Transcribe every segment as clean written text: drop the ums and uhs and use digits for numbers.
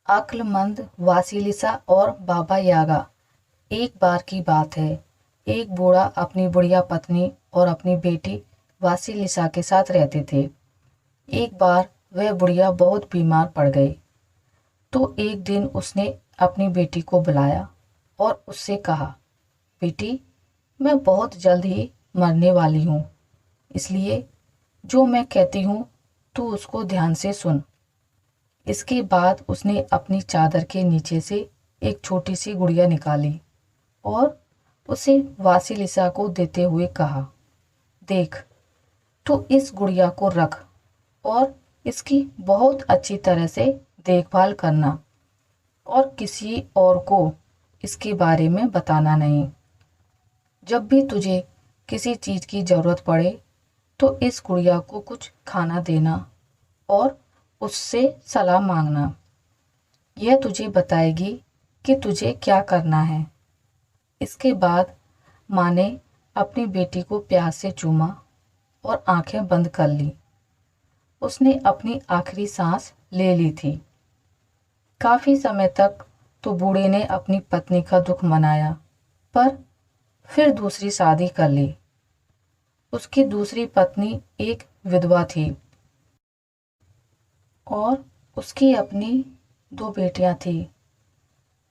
अक्लमंद Vasilisa और बाबा यागा। एक बार की बात है, एक बूढ़ा अपनी बुढ़िया पत्नी और अपनी बेटी वासिलिसा के साथ रहते थे। एक बार वह बुढ़िया बहुत बीमार पड़ गई, तो एक दिन उसने अपनी बेटी को बुलाया और उससे कहा, बेटी, मैं बहुत जल्द ही मरने वाली हूँ, इसलिए जो मैं कहती हूँ तू उसको ध्यान से सुन। इसके बाद उसने अपनी चादर के नीचे से एक छोटी सी गुड़िया निकाली और उसे वासिलिसा को देते हुए कहा, देख, तू इस गुड़िया को रख और इसकी बहुत अच्छी तरह से देखभाल करना और किसी और को इसके बारे में बताना नहीं। जब भी तुझे किसी चीज़ की ज़रूरत पड़े तो इस गुड़िया को कुछ खाना देना और उससे सलाह मांगना। यह तुझे बताएगी कि तुझे क्या करना है। इसके बाद माँ ने अपनी बेटी को प्यार से चूमा और आंखें बंद कर ली। उसने अपनी आखिरी सांस ले ली थी। काफ़ी समय तक तो बूढ़े ने अपनी पत्नी का दुख मनाया, पर फिर दूसरी शादी कर ली। उसकी दूसरी पत्नी एक विधवा थी और उसकी अपनी 2 बेटियां थीं।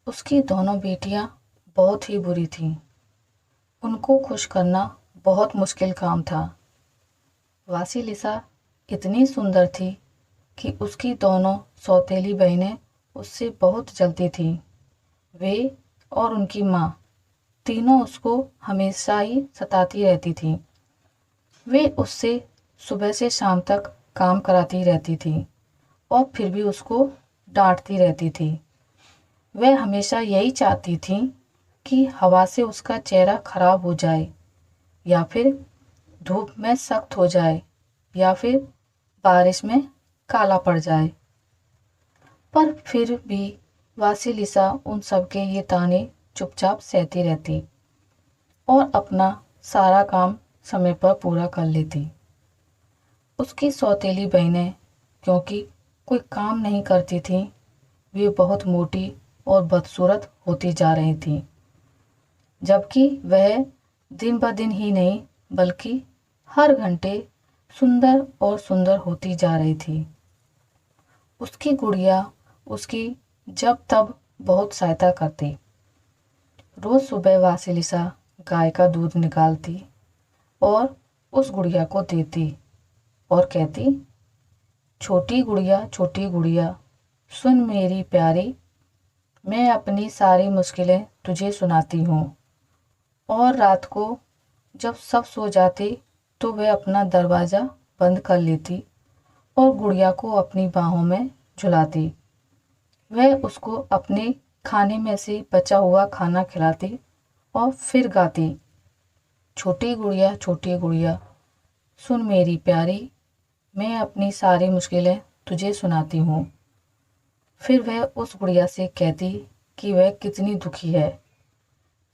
उसकी दोनों बेटियां बहुत ही बुरी थीं। उनको खुश करना बहुत मुश्किल काम था। वासिलिसा इतनी सुंदर थी कि उसकी दोनों सौतेली बहनें उससे बहुत जलती थीं। वे और उनकी माँ तीनों उसको हमेशा ही सताती रहती थीं। वे उससे सुबह से शाम तक काम कराती रहती थी और फिर भी उसको डांटती रहती थी। वह हमेशा यही चाहती थी कि हवा से उसका चेहरा खराब हो जाए, या फिर धूप में सख्त हो जाए, या फिर बारिश में काला पड़ जाए। पर फिर भी वासिलिसा उन सबके ये ताने चुपचाप सहती रहती और अपना सारा काम समय पर पूरा कर लेती। उसकी सौतेली बहनें क्योंकि कोई काम नहीं करती थीं, वे बहुत मोटी और बदसूरत होती जा रही थीं, जबकि वह दिन ब दिन ही नहीं बल्कि हर घंटे सुंदर और सुंदर होती जा रही थी। उसकी गुड़िया उसकी जब तब बहुत सहायता करती। रोज सुबह वासिलिसा गाय का दूध निकालती और उस गुड़िया को देती और कहती, छोटी गुड़िया, सुन मेरी प्यारी, मैं अपनी सारी मुश्किलें तुझे सुनाती हूँ। और रात को जब सब सो जाते तो वह अपना दरवाज़ा बंद कर लेती और गुड़िया को अपनी बाहों में झुलाती। वह उसको अपने खाने में से बचा हुआ खाना खिलाती और फिर गाती, छोटी गुड़िया, सुन मेरी प्यारी, मैं अपनी सारी मुश्किलें तुझे सुनाती हूँ। फिर वह उस गुड़िया से कहती कि वह कितनी दुखी है,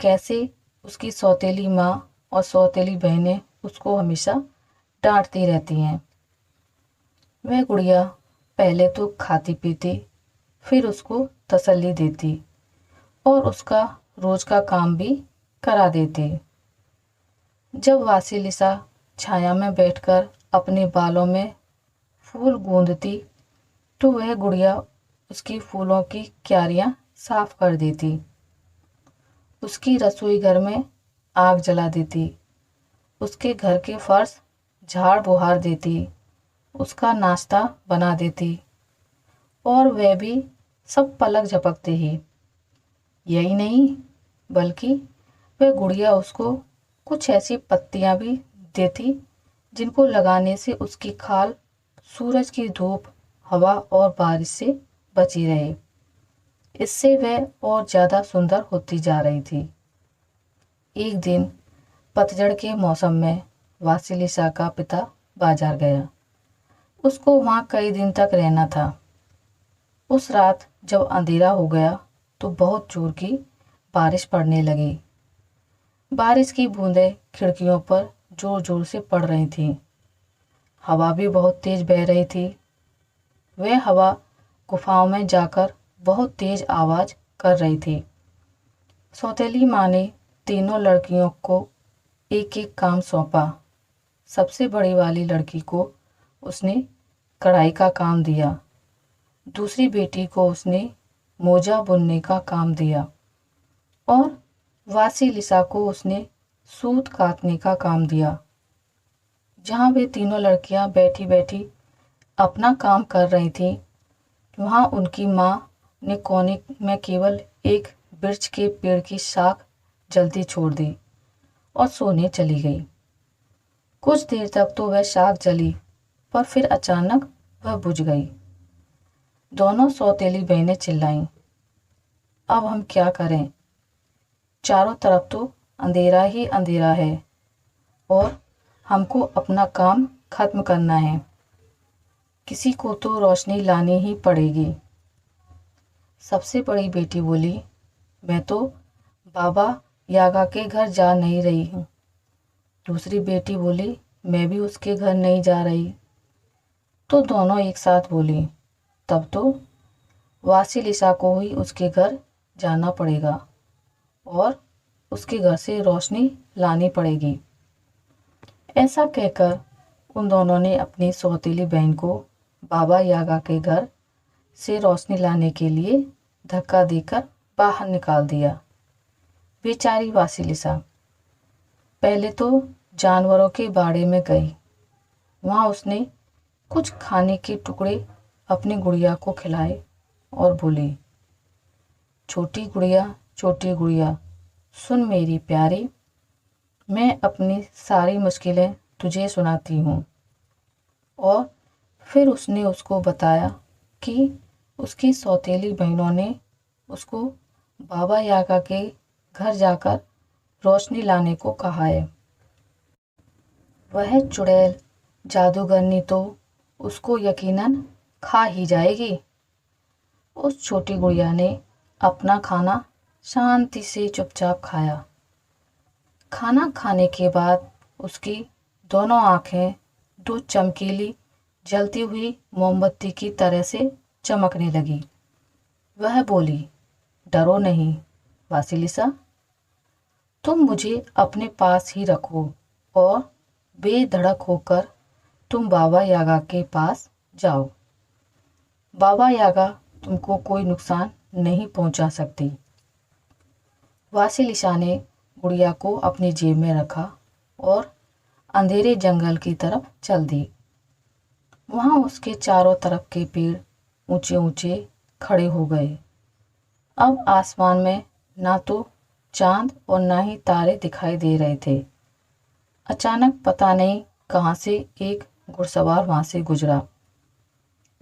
कैसे उसकी सौतेली माँ और सौतेली बहनें उसको हमेशा डांटती रहती हैं। वह गुड़िया पहले तो खाती पीती, फिर उसको तसल्ली देती और उसका रोज का काम भी करा देती। जब वासिलिसा छाया में बैठकर अपने बालों में फूल गूंदती तो वह गुड़िया उसकी फूलों की क्यारियां साफ कर देती। उसकी रसोई घर में आग जला देती, उसके घर के फर्श झाड़ बुहार देती, उसका नाश्ता बना देती और वह भी सब पलक झपकते ही। यही नहीं बल्कि वह गुड़िया उसको कुछ ऐसी पत्तियां भी देती जिनको लगाने से उसकी खाल सूरज की धूप, हवा और बारिश से बची रहे। इससे वह और ज़्यादा सुंदर होती जा रही थी। एक दिन पतझड़ के मौसम में वासिलिसा का पिता बाजार गया। उसको वहाँ कई दिन तक रहना था। उस रात जब अंधेरा हो गया तो बहुत जोर की बारिश पड़ने लगी। बारिश की बूंदें खिड़कियों पर जोर जोर से पड़ रही थीं। हवा भी बहुत तेज बह रही थी। वह हवा गुफाओं में जाकर बहुत तेज आवाज़ कर रही थी। सौतेली माँ ने तीनों लड़कियों को एक एक काम सौंपा। सबसे बड़ी वाली लड़की को उसने कढ़ाई का काम दिया। दूसरी बेटी को उसने मोजा बुनने का काम दिया और वासिलिसा को उसने सूत काटने का काम दिया। जहाँ वे तीनों लड़कियाँ बैठी बैठी अपना काम कर रही थीं, वहाँ उनकी माँ ने कोने में केवल एक बिर्च के पेड़ की शाख जलती छोड़ दी और सोने चली गई। कुछ देर तक तो वह शाख जली, पर फिर अचानक वह बुझ गई। दोनों सौतेली बहनें चिल्लाईं, अब हम क्या करें? चारों तरफ तो अंधेरा ही अंधेरा है और हमको अपना काम खत्म करना है। किसी को तो रोशनी लानी ही पड़ेगी। सबसे बड़ी बेटी बोली, मैं तो बाबा यागा के घर जा नहीं रही हूँ। दूसरी बेटी बोली, मैं भी उसके घर नहीं जा रही। तो दोनों एक साथ बोली, तब तो वासिलिसा को ही उसके घर जाना पड़ेगा और उसके घर से रोशनी लानी पड़ेगी। ऐसा कहकर उन दोनों ने अपनी सौतेली बहन को बाबा यागा के घर से रोशनी लाने के लिए धक्का देकर बाहर निकाल दिया। बेचारी वासिलिसा पहले तो जानवरों के बाड़े में गई। वहाँ उसने कुछ खाने के टुकड़े अपनी गुड़िया को खिलाए और बोली, छोटी गुड़िया सुन मेरी प्यारी, मैं अपनी सारी मुश्किलें तुझे सुनाती हूँ। और फिर उसने उसको बताया कि उसकी सौतेली बहनों ने उसको बाबा यागा के घर जाकर रोशनी लाने को कहा है। वह चुड़ैल जादूगरनी तो उसको यकीनन खा ही जाएगी। उस छोटी गुड़िया ने अपना खाना शांति से चुपचाप खाया। खाना खाने के बाद उसकी दोनों आंखें दो चमकीली जलती हुई मोमबत्ती की तरह से चमकने लगी। वह बोली, डरो नहीं वासिलिसा, तुम मुझे अपने पास ही रखो और बेधड़क होकर तुम बाबा यागा के पास जाओ। बाबा यागा तुमको कोई नुकसान नहीं पहुंचा सकती। वासिलिसा ने गुड़िया को अपनी जेब में रखा और अंधेरे जंगल की तरफ चल दी। वहाँ उसके चारों तरफ के पेड़ ऊंचे ऊंचे खड़े हो गए। अब आसमान में ना तो चांद और ना ही तारे दिखाई दे रहे थे। अचानक पता नहीं कहाँ से एक घुड़सवार वहाँ से गुजरा।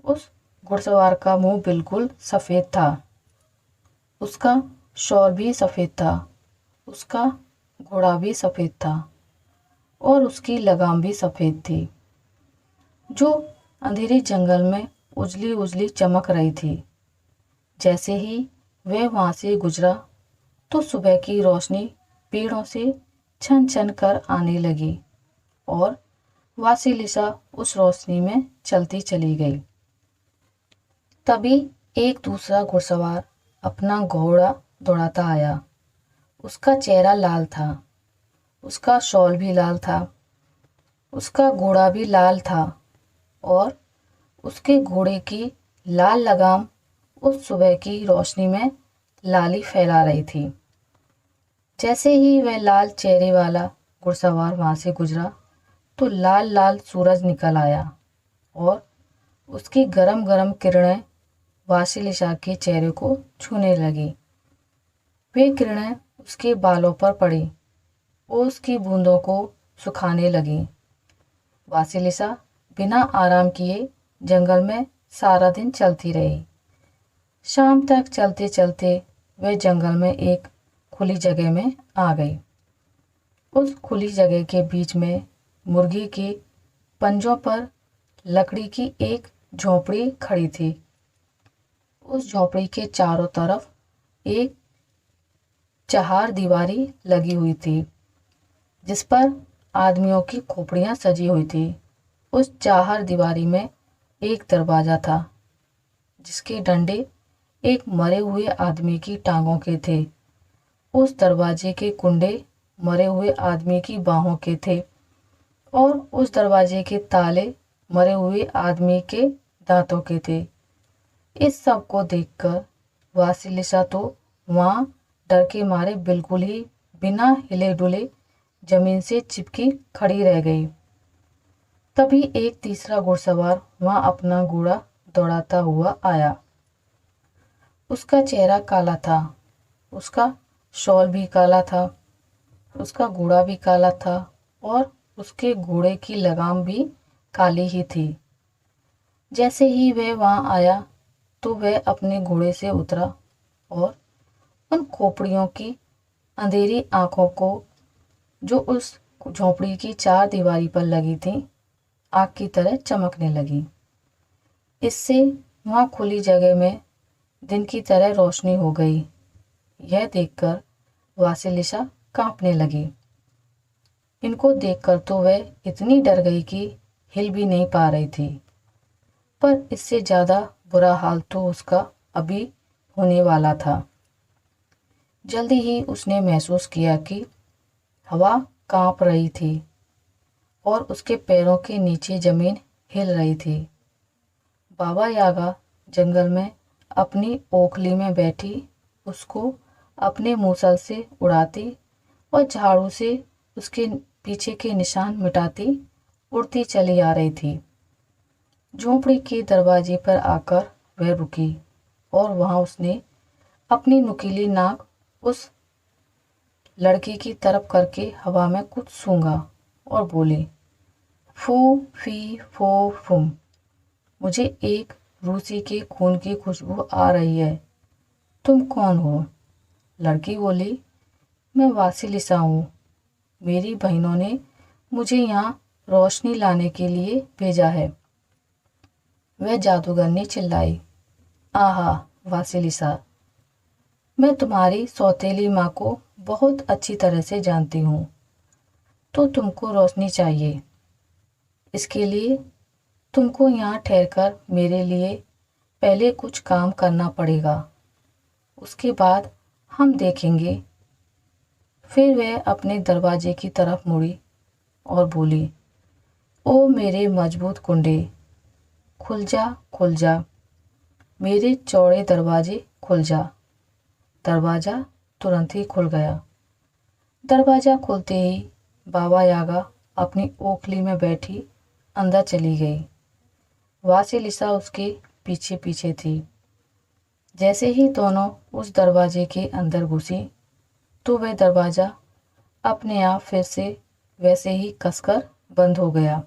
उस घुड़सवार का मुंह बिल्कुल सफ़ेद था, उसका शौर भी सफ़ेद था, उसका घोड़ा भी सफ़ेद था और उसकी लगाम भी सफ़ेद थी, जो अंधेरे जंगल में उजली उजली चमक रही थी। जैसे ही वह वहाँ से गुजरा तो सुबह की रोशनी पेड़ों से छन छन कर आने लगी और वासिलिसा उस रोशनी में चलती चली गई। तभी एक दूसरा घुड़सवार अपना घोड़ा दौड़ाता आया। उसका चेहरा लाल था, उसका शॉल भी लाल था, उसका घोड़ा भी लाल था और उसके घोड़े की लाल लगाम उस सुबह की रोशनी में लाली फैला रही थी। जैसे ही वह लाल चेहरे वाला घुड़सवार वहाँ से गुजरा तो लाल लाल सूरज निकल आया और उसकी गरम गरम किरणें वासिलिसा के चेहरे को छूने लगी। वे किरणें उसके बालों पर पड़ी और उसकी बूंदों को सुखाने लगी। वासिलिसा बिना आराम किए जंगल में सारा दिन चलती रही। शाम तक चलते चलते वह जंगल में एक खुली जगह में आ गई। उस खुली जगह के बीच में मुर्गी के पंजों पर लकड़ी की एक झोपड़ी खड़ी थी। उस झोपड़ी के चारों तरफ एक चहार दीवारी लगी हुई थी, जिस पर आदमियों की खोपड़ियाँ सजी हुई थी। उस चहार दीवारी में एक दरवाज़ा था, जिसके डंडे एक मरे हुए आदमी की टांगों के थे। उस दरवाजे के कुंडे मरे हुए आदमी की बाहों के थे और उस दरवाजे के ताले मरे हुए आदमी के दांतों के थे। इस सब को देखकर वासिलिसा तो वहाँ डर के मारे बिल्कुल ही बिना हिले डुले जमीन से चिपकी खड़ी रह गई। तभी एक तीसरा घुड़सवार वहाँ अपना घोड़ा दौड़ाता हुआ आया। उसका चेहरा काला था, उसका शॉल भी काला था, उसका घोड़ा भी काला था और उसके घोड़े की लगाम भी काली ही थी। जैसे ही वह वहाँ आया तो वह अपने घोड़े से उतरा और उन खोपड़ियों की अंधेरी आंखों को, जो उस झोंपड़ी की चार दीवारी पर लगी थीं, आग की तरह चमकने लगी। इससे वहाँ खुली जगह में दिन की तरह रोशनी हो गई। यह देखकर वासिलिसा कांपने लगी। इनको देखकर तो वह इतनी डर गई कि हिल भी नहीं पा रही थी। पर इससे ज़्यादा बुरा हाल तो उसका अभी होने वाला था। जल्दी ही उसने महसूस किया कि हवा कांप रही थी और उसके पैरों के नीचे ज़मीन हिल रही थी। बाबा यागा जंगल में अपनी ओखली में बैठी उसको अपने मूसल से उड़ाती और झाड़ू से उसके पीछे के निशान मिटाती उड़ती चली आ रही थी। झोंपड़ी के दरवाजे पर आकर वह रुकी और वहाँ उसने अपनी नुकीली नाक उस लड़की की तरफ करके हवा में कुछ सूंघा और बोली, फू फी फो फुम। मुझे एक रूसी के खून की खुशबू आ रही है। तुम कौन हो? लड़की बोली, मैं वासिलिसा हूँ। मेरी बहनों ने मुझे यहाँ रोशनी लाने के लिए भेजा है। वह जादूगरनी चिल्लाई, आहा वासिलिसा, मैं तुम्हारी सौतेली माँ को बहुत अच्छी तरह से जानती हूँ। तो तुमको रोशनी चाहिए। इसके लिए तुमको यहाँ ठहरकर मेरे लिए पहले कुछ काम करना पड़ेगा। उसके बाद हम देखेंगे। फिर वह अपने दरवाजे की तरफ मुड़ी और बोली, ओ मेरे मजबूत कुंडे, खुल जा खुल जा, मेरे चौड़े दरवाजे खुल जा। दरवाज़ा तुरंत ही खुल गया। दरवाज़ा खुलते ही बाबा यागा अपनी ओखली में बैठी अंदर चली गई। वासिलिसा उसके पीछे पीछे थी। जैसे ही दोनों उस दरवाजे के अंदर घुसी तो वह दरवाज़ा अपने आप फिर से वैसे ही कसकर बंद हो गया।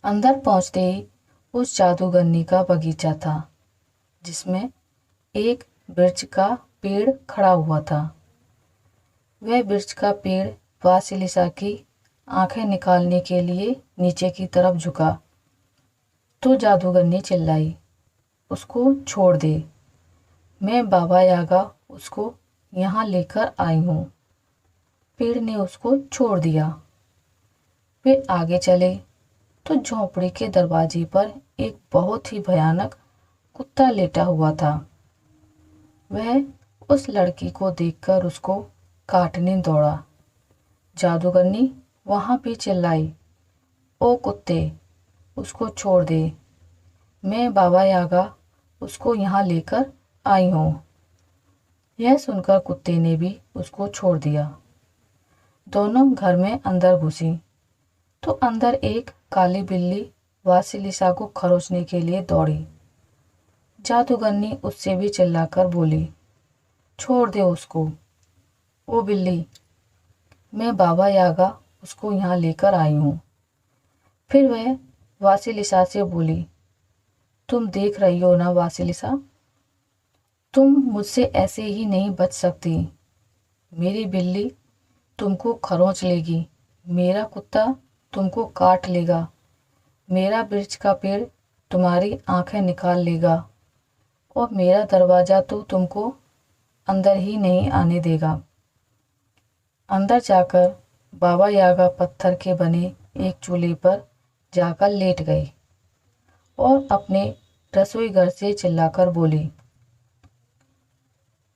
अंदर पहुंचते ही उस जादूगरनी का बगीचा था, जिसमें एक बिरछ का पेड़ खड़ा हुआ था। वह बिरछ का पेड़ वासिलिसा की आंखें निकालने के लिए नीचे की तरफ झुका तो जादूगरनी चिल्लाई, उसको छोड़ दे। मैं बाबा यागा उसको यहाँ लेकर आई हूँ। पेड़ ने उसको छोड़ दिया। वे आगे चले तो झोंपड़ी के दरवाजे पर एक बहुत ही भयानक कुत्ता लेटा हुआ था। वह उस लड़की को देखकर उसको काटने दौड़ा। जादूगरनी वहाँ भी चिल्लाई, ओ कुत्ते, उसको छोड़ दे। मैं बाबा यागा उसको यहाँ लेकर आई हूँ। यह सुनकर कुत्ते ने भी उसको छोड़ दिया। दोनों घर में अंदर घुसी तो अंदर एक काली बिल्ली वासिलिसा को खरोचने के लिए दौड़ी। जादूगरनी उससे भी चिल्लाकर बोली, छोड़ दे उसको। ओ बिल्ली, मैं बाबा यागा उसको यहाँ लेकर आई हूँ। फिर वह वासिलिसा से बोली, तुम देख रही हो ना वासिलिसा, तुम मुझसे ऐसे ही नहीं बच सकती। मेरी बिल्ली तुमको खरोंच लेगी, मेरा कुत्ता तुमको काट लेगा, मेरा बिरछ का पेड़ तुम्हारी आंखें निकाल लेगा और मेरा दरवाज़ा तो तुमको अंदर ही नहीं आने देगा। अंदर जाकर बाबा यागा पत्थर के बने एक चूल्हे पर जाकर लेट गई और अपने रसोई घर से चिल्लाकर बोली,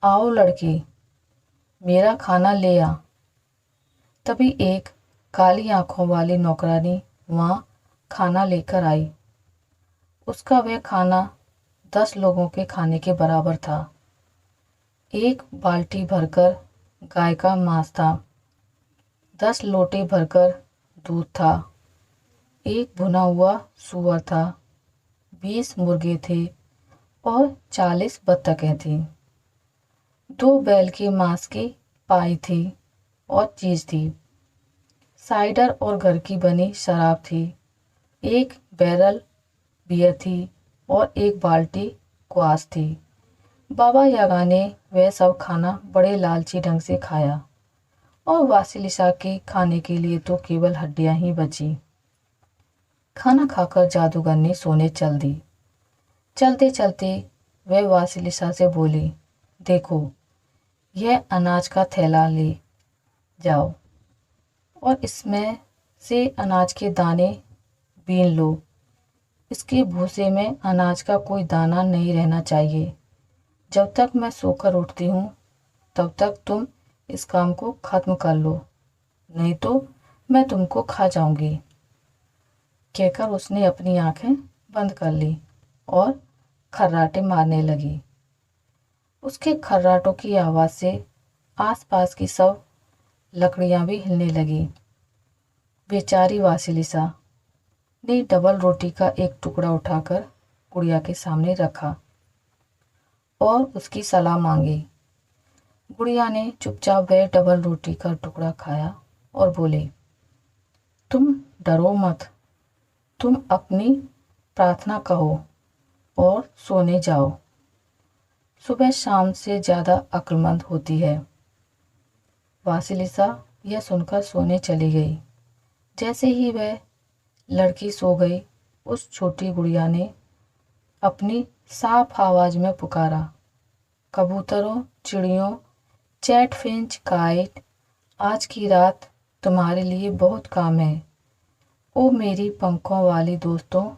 आओ लड़की, मेरा खाना ले आ। तभी एक काली आंखों वाली नौकरानी वहाँ खाना लेकर आई। उसका वह खाना 10 लोगों के खाने के बराबर था। एक बाल्टी भरकर गाय का मांस था, 10 लोटे भरकर दूध था, एक भुना हुआ सूअर था, 20 मुर्गे थे और 40 बत्तखें थीं। 2 बैल के मांस की पाई थी और चीज़ थी। साइडर और घर की बनी शराब थी। एक बैरल बियर थी और एक बाल्टी क्वास थी। बाबा यागा ने वह सब खाना बड़े लालची ढंग से खाया और वासिलिसा के खाने के लिए तो केवल हड्डियां ही बची। खाना खाकर जादूगर ने सोने चल दी। चलते चलते वह वासिलिसा से बोली, देखो, यह अनाज का थैला ले जाओ और इसमें से अनाज के दाने बीन लो। इसके भूसे में अनाज का कोई दाना नहीं रहना चाहिए। जब तक मैं सोकर उठती हूँ तब तक तुम इस काम को खत्म कर लो, नहीं तो मैं तुमको खा जाऊंगी। कहकर उसने अपनी आंखें बंद कर ली और खर्राटे मारने लगी। उसके खर्राटों की आवाज़ से आसपास की सब लकड़ियां भी हिलने लगी। बेचारी वासिलिसा ने डबल रोटी का एक टुकड़ा उठाकर गुड़िया के सामने रखा और उसकी सलाह मांगी। गुड़िया ने चुपचाप वह डबल रोटी का टुकड़ा खाया और बोले, तुम डरो मत, तुम अपनी प्रार्थना कहो और सोने जाओ। सुबह शाम से ज़्यादा अक्लमंद होती है। वासिलिसा यह सुनकर सोने चली गई। जैसे ही वह लड़की सो गई, उस छोटी गुड़िया ने अपनी साफ आवाज में पुकारा, कबूतरों, चिड़ियों, चैटफिंच, काइट, आज की रात तुम्हारे लिए बहुत काम है। ओ मेरी पंखों वाली दोस्तों,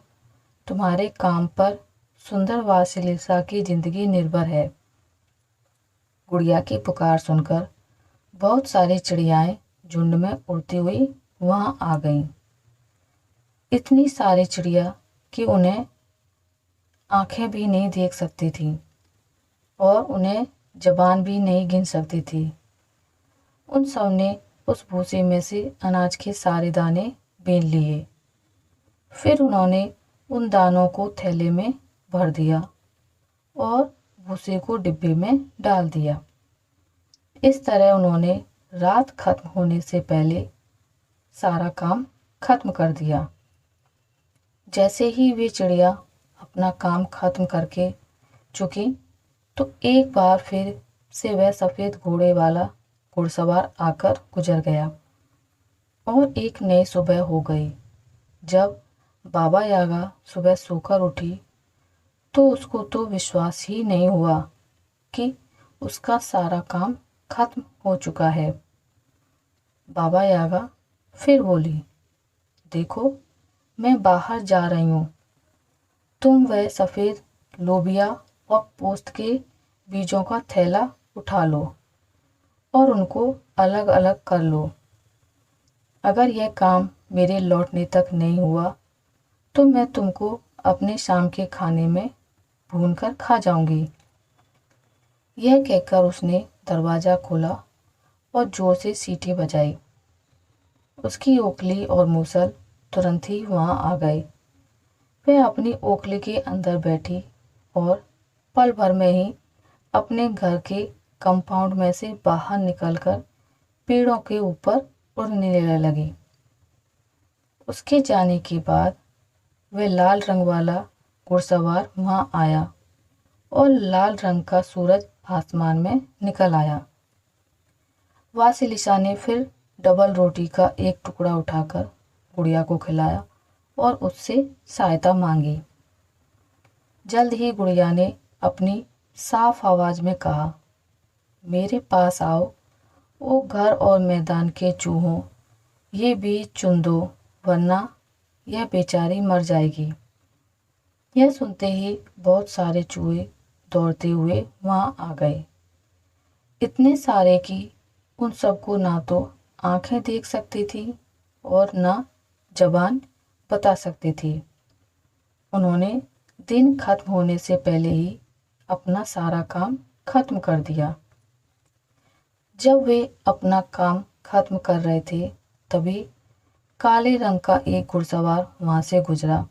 तुम्हारे काम पर सुंदर वासिलिसा की जिंदगी निर्भर है। गुड़िया की पुकार सुनकर बहुत सारी चिड़ियाएं झुंड में उड़ती हुई वहां आ गईं। इतनी सारी चिड़िया कि उन्हें आंखें भी नहीं देख सकती थीं और उन्हें जबान भी नहीं गिन सकती थी। उन सब ने उस भूसे में से अनाज के सारे दाने बीन लिए। फिर उन्होंने उन दानों को थैले में भर दिया और भूसे को डिब्बे में डाल दिया। इस तरह उन्होंने रात खत्म होने से पहले सारा काम खत्म कर दिया। जैसे ही वे चिड़िया अपना काम खत्म करके चुकी तो एक बार फिर से वह सफ़ेद घोड़े वाला घुड़सवार आकर गुजर गया और एक नई सुबह हो गई। जब बाबा यागा सुबह सोकर उठी तो उसको तो विश्वास ही नहीं हुआ कि उसका सारा काम खत्म हो चुका है। बाबा यागा फिर बोली, देखो, मैं बाहर जा रही हूँ। तुम वह सफ़ेद लोबिया और पोस्त के बीजों का थैला उठा लो और उनको अलग अलग कर लो। अगर यह काम मेरे लौटने तक नहीं हुआ तो मैं तुमको अपने शाम के खाने में भूनकर खा जाऊंगी। यह कहकर उसने दरवाज़ा खोला और ज़ोर से सीटी बजाई। उसकी ओखली और मूसल तुरंत ही वहाँ आ गए। वह अपनी ओखली के अंदर बैठी और पल भर में ही अपने घर के कंपाउंड में से बाहर निकलकर पेड़ों के ऊपर उड़ने लगी। उसके जाने के बाद वह लाल रंग वाला घुड़सवार वहाँ आया और लाल रंग का सूरज आसमान में निकल आया। वासिलिसा ने फिर डबल रोटी का एक टुकड़ा उठाकर गुड़िया को खिलाया और उससे सहायता मांगी। जल्द ही गुड़िया ने अपनी साफ आवाज में कहा, मेरे पास आओ, ओ घर और मैदान के चूहों, ये बीज चुन दो वरना यह बेचारी मर जाएगी। यह सुनते ही बहुत सारे चूहे दौड़ते हुए वहाँ आ गए इतने सारे कि उन सबको ना तो आंखें देख सकती थी और ना जबान बता सकती थी। उन्होंने दिन खत्म होने से पहले ही अपना सारा काम खत्म कर दिया। जब वे अपना काम खत्म कर रहे थे तभी काले रंग का एक घुड़सवार वहां से गुजरा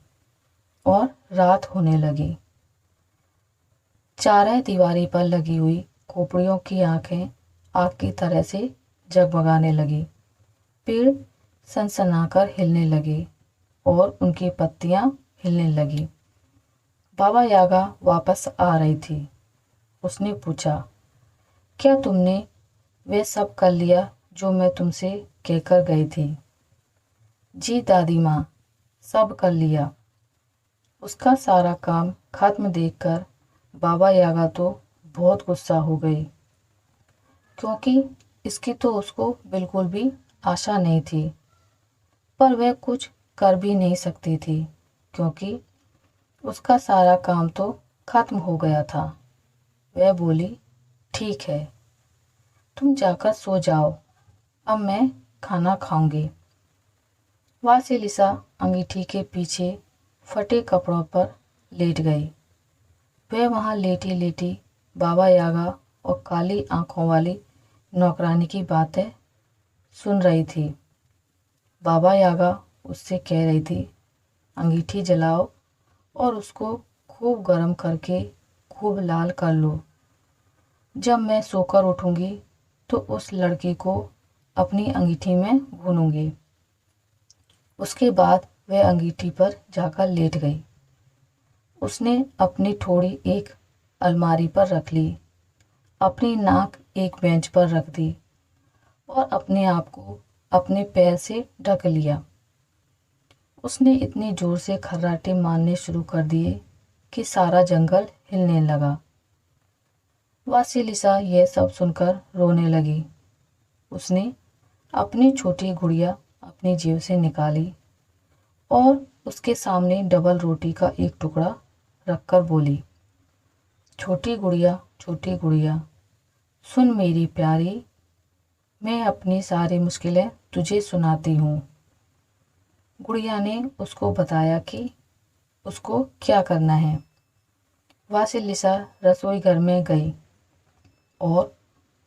और रात होने लगी। चारों दीवारी पर लगी हुई खोपड़ियों की आंखें आग की तरह से जगमगाने लगी। पेड़ सनसनाकर हिलने लगे और उनकी पत्तियां हिलने लगी। बाबा यागा वापस आ रही थी। उसने पूछा, क्या तुमने वे सब कर लिया जो मैं तुमसे कहकर गई थी? जी दादी माँ, सब कर लिया। उसका सारा काम खत्म देखकर बाबा यागा तो बहुत गुस्सा हो गई, क्योंकि इसकी तो उसको बिल्कुल भी आशा नहीं थी। पर वह कुछ कर भी नहीं सकती थी, क्योंकि उसका सारा काम तो खत्म हो गया था। वह बोली, ठीक है, तुम जाकर सो जाओ, अब मैं खाना खाऊंगी। वासिलिसा अंगीठी के पीछे फटे कपड़ों पर लेट गई। वह वहाँ लेटी लेटी बाबा यागा और काली आंखों वाली नौकरानी की बातें सुन रही थी। बाबा यागा उससे कह रही थी, अंगीठी जलाओ और उसको खूब गर्म करके खूब लाल कर लो। जब मैं सोकर उठूंगी तो उस लड़की को अपनी अंगीठी में भूनूंगी। उसके बाद वह अंगीठी पर जाकर लेट गई। उसने अपनी ठोड़ी एक अलमारी पर रख ली, अपनी नाक एक बेंच पर रख दी और अपने आप को अपने पैर से ढक लिया। उसने इतनी जोर से खर्राटे मारने शुरू कर दिए कि सारा जंगल हिलने लगा। वासिलिसा यह सब सुनकर रोने लगी। उसने अपनी छोटी गुड़िया अपनी जेब से निकाली और उसके सामने डबल रोटी का एक टुकड़ा रखकर बोली, छोटी गुड़िया, सुन मेरी प्यारी, मैं अपनी सारी मुश्किलें तुझे सुनाती हूँ। गुड़िया ने उसको बताया कि उसको क्या करना है। वासिलिसा रसोई घर में गई और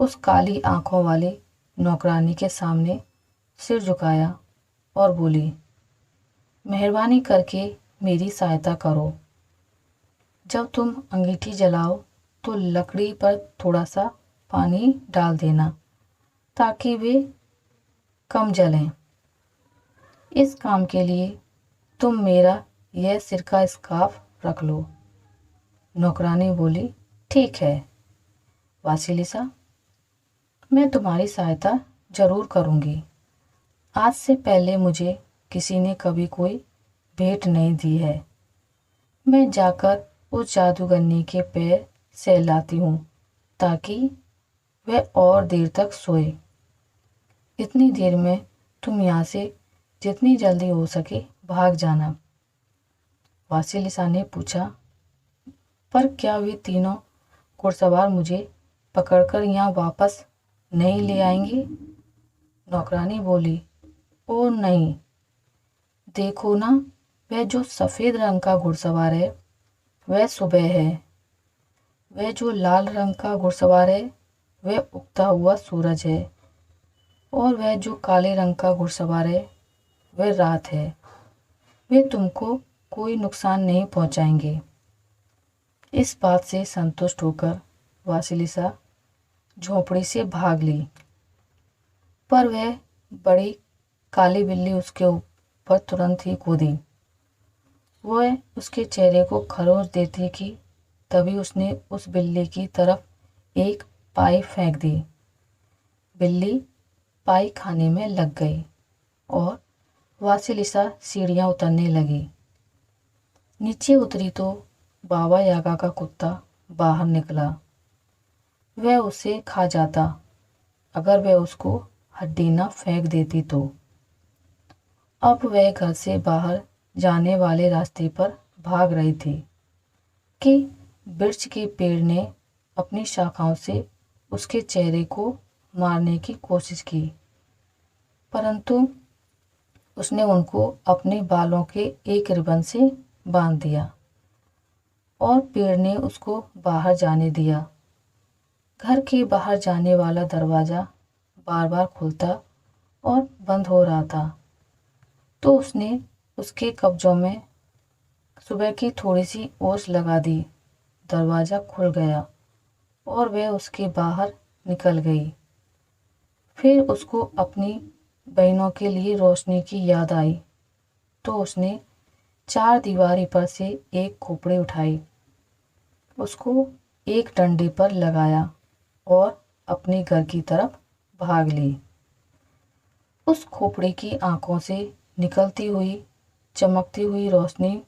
उस काली आंखों वाली नौकरानी के सामने सिर झुकाया और बोली, मेहरबानी करके मेरी सहायता करो। जब तुम अंगीठी जलाओ तो लकड़ी पर थोड़ा सा पानी डाल देना ताकि वे कम जलें। इस काम के लिए तुम मेरा यह सिर का स्कार्फ रख लो। नौकरानी बोली, ठीक है वासिलिसा, मैं तुम्हारी सहायता जरूर करूँगी। आज से पहले मुझे किसी ने कभी कोई भेंट नहीं दी है। मैं जाकर उस जादूगरनी के पैर सहलाती हूँ ताकि वह और देर तक सोए। इतनी देर में तुम यहाँ से जितनी जल्दी हो सके भाग जाना। वासिलिसा ने पूछा, पर क्या वे तीनों घुड़सवार मुझे पकड़कर यहाँ वापस नहीं ले आएंगे? नौकरानी बोली, ओ नहीं, देखो ना, वह जो सफ़ेद रंग का घुड़सवार है वह सुबह है, वह जो लाल रंग का घुड़सवार है वह उगता हुआ सूरज है और वह जो काले रंग का घुड़सवार है वह रात है। वे तुमको कोई नुकसान नहीं पहुंचाएंगे। इस बात से संतुष्ट होकर वासिलिसा झोंपड़ी से भाग ली, पर वह बड़ी काली बिल्ली उसके ऊपर तुरंत ही कूदी। वह उसके चेहरे को खरोंच देती कि तभी उसने उस बिल्ली की तरफ एक पाई फेंक दी। बिल्ली पाई खाने में लग गई और वासिलिसा सीढ़ियाँ उतरने लगी। नीचे उतरी तो बाबा यागा का कुत्ता बाहर निकला। वह उसे खा जाता अगर वह उसको हड्डी न फेंक देती तो। अब वह घर से बाहर जाने वाले रास्ते पर भाग रही थी कि वृक्ष के पेड़ ने अपनी शाखाओं से उसके चेहरे को मारने की कोशिश की, परंतु उसने उनको अपने बालों के एक रिबन से बांध दिया और पेड़ ने उसको बाहर जाने दिया। घर के बाहर जाने वाला दरवाज़ा बार बार खुलता और बंद हो रहा था, तो उसने उसके कब्जों में सुबह की थोड़ी सी ओस लगा दी। दरवाज़ा खुल गया और वह उसके बाहर निकल गई। फिर उसको अपनी बहनों के लिए रोशनी की याद आई, तो उसने चार दीवारी पर से एक खोपड़ी उठाई, उसको एक डंडे पर लगाया और अपने घर की तरफ भाग ली। उस खोपड़ी की आंखों से निकलती हुई चमकती हुई रोशनी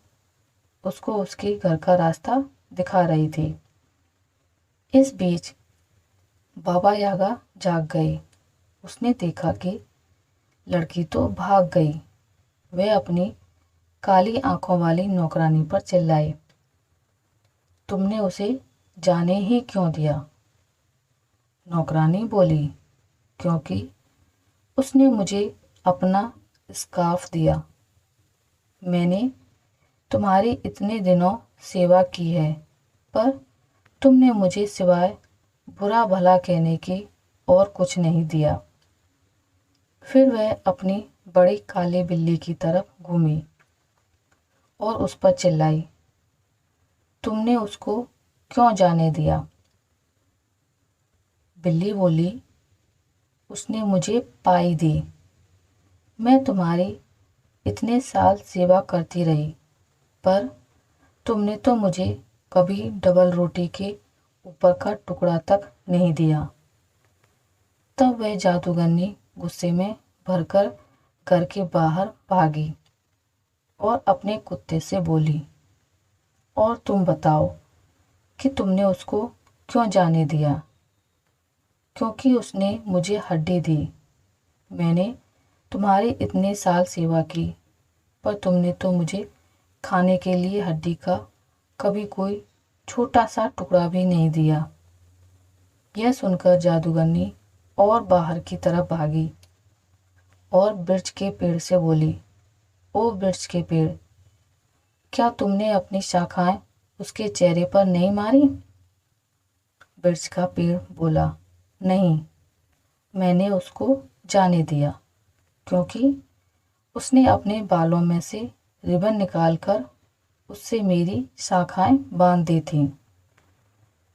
उसको उसके घर का रास्ता दिखा रही थी। इस बीच बाबा यागा जाग गई। उसने देखा कि लड़की तो भाग गई। वह अपनी काली आंखों वाली नौकरानी पर चिल्लाई, तुमने उसे जाने ही क्यों दिया? नौकरानी बोली, क्योंकि उसने मुझे अपना स्कार्फ दिया। मैंने तुम्हारी इतने दिनों सेवा की है, पर तुमने मुझे सिवाय बुरा भला कहने के और कुछ नहीं दिया। फिर वह अपनी बड़ी काली बिल्ली की तरफ घूमी और उस पर चिल्लाई, तुमने उसको क्यों जाने दिया? बिल्ली बोली, उसने मुझे पाई दी। मैं तुम्हारी इतने साल सेवा करती रही, पर तुमने तो मुझे कभी डबल रोटी के ऊपर का टुकड़ा तक नहीं दिया। तब वह जादूगरनी गुस्से में भरकर घर के बाहर भागी और अपने कुत्ते से बोली, और तुम बताओ कि तुमने उसको क्यों जाने दिया? क्योंकि उसने मुझे हड्डी दी। मैंने तुम्हारी इतने साल सेवा की, पर तुमने तो मुझे खाने के लिए हड्डी का कभी कोई छोटा सा टुकड़ा भी नहीं दिया। यह सुनकर जादूगरनी और बाहर की तरफ भागी और वृक्ष के पेड़ से बोली, ओ वृक्ष के पेड़, क्या तुमने अपनी शाखाएं उसके चेहरे पर नहीं मारी? वृक्ष का पेड़ बोला, नहीं, मैंने उसको जाने दिया, क्योंकि उसने अपने बालों में से रिबन निकालकर उससे मेरी शाखाएं बांध दी थीं।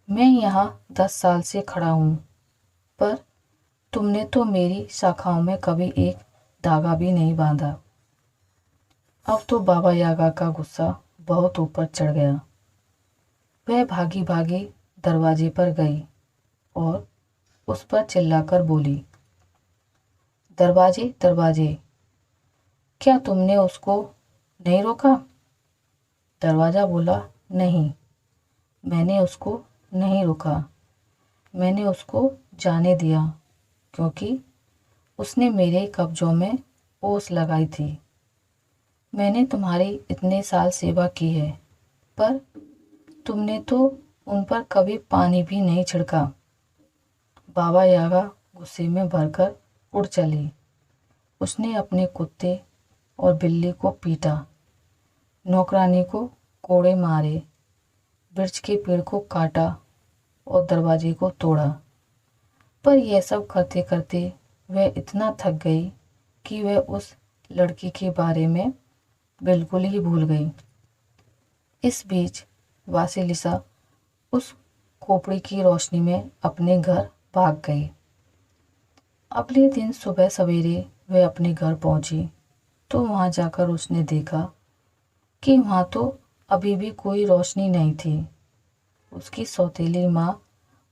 मैं यहाँ 10 साल से खड़ा हूँ, पर तुमने तो मेरी शाखाओं में कभी एक धागा भी नहीं बांधा। अब तो बाबा यागा का गुस्सा बहुत ऊपर चढ़ गया। वह भागी भागी दरवाजे पर गई और उस पर चिल्लाकर बोली, दरवाजे दरवाजे, क्या तुमने उसको नहीं रोका? दरवाज़ा बोला, नहीं, मैंने उसको नहीं रोका। मैंने उसको जाने दिया, क्योंकि उसने मेरे कब्जों में ओस लगाई थी। मैंने तुम्हारी इतने साल सेवा की है, पर तुमने तो उन पर कभी पानी भी नहीं छिड़का। बाबा यागा गुस्से में भरकर उड़ चली। उसने अपने कुत्ते और बिल्ली को पीटा, नौकरानी को कोड़े मारे, वृक्ष के पेड़ को काटा और दरवाजे को तोड़ा। पर यह सब करते करते वह इतना थक गई कि वह उस लड़की के बारे में बिल्कुल ही भूल गई। इस बीच वासिलिसा उस खोपड़ी की रोशनी में अपने घर भाग गई। अगले दिन सुबह सवेरे वह अपने घर पहुंची, तो वहां जाकर उसने देखा कि वहां तो अभी भी कोई रोशनी नहीं थी। उसकी सौतेली माँ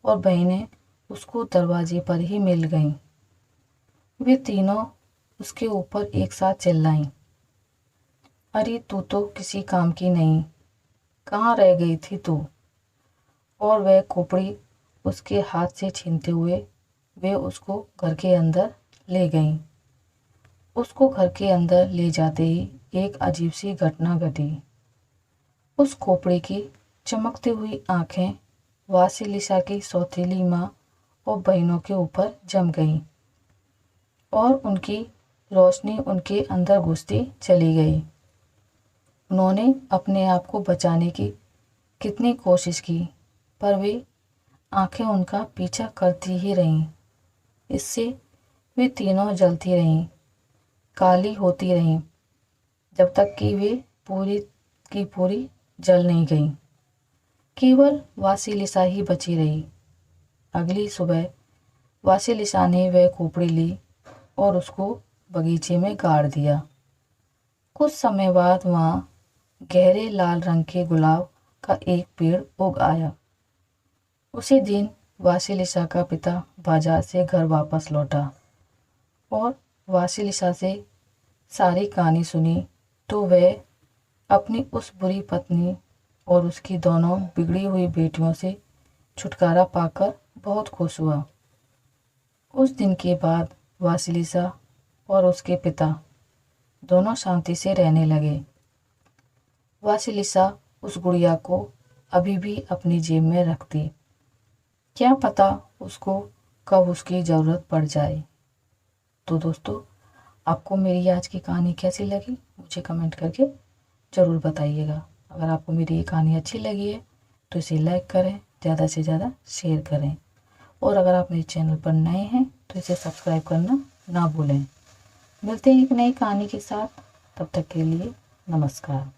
और बहनें उसको दरवाजे पर ही मिल गईं। वे तीनों उसके ऊपर एक साथ चिल्लाईं, अरे तू तो किसी काम की नहीं, कहाँ रह गई थी तू? और वह खोपड़ी उसके हाथ से छीनते हुए वे उसको घर के अंदर ले गईं। उसको घर के अंदर ले जाते ही एक अजीब सी घटना घटी। उस खोपड़ी की चमकती हुई आंखें वासिलिसा की सौतेली माँ और बहनों के ऊपर जम गई और उनकी रोशनी उनके अंदर घुसती चली गई। उन्होंने अपने आप को बचाने की कितनी कोशिश की, पर वे आंखें उनका पीछा करती ही रहीं। इससे वे तीनों जलती रहीं, काली होती रहीं, जब तक कि वे पूरी की पूरी जल नहीं गईं। केवल वासिलिसा ही बची रही। अगली सुबह वासिलिसा ने वह खोपड़ी ली और उसको बगीचे में गाड़ दिया। कुछ समय बाद वहाँ गहरे लाल रंग के गुलाब का एक पेड़ उग आया। उसी दिन वासिलिसा का पिता बाजार से घर वापस लौटा और वासिलिसा से सारी कहानी सुनी तो वह अपनी उस बुरी पत्नी और उसकी दोनों बिगड़ी हुई बेटियों से छुटकारा पाकर बहुत खुश हुआ। उस दिन के बाद वासिलिसा और उसके पिता दोनों शांति से रहने लगे। वासिलिसा उस गुड़िया को अभी भी अपनी जेब में रखती, क्या पता उसको कब उसकी ज़रूरत पड़ जाए। तो दोस्तों, आपको मेरी आज की कहानी कैसी लगी मुझे कमेंट करके ज़रूर बताइएगा। अगर आपको मेरी ये कहानी अच्छी लगी है तो इसे लाइक करें, ज़्यादा से ज़्यादा शेयर करें और अगर आप मेरे चैनल पर नए हैं तो इसे सब्सक्राइब करना ना भूलें। मिलते हैं एक नई कहानी के साथ, तब तक के लिए नमस्कार।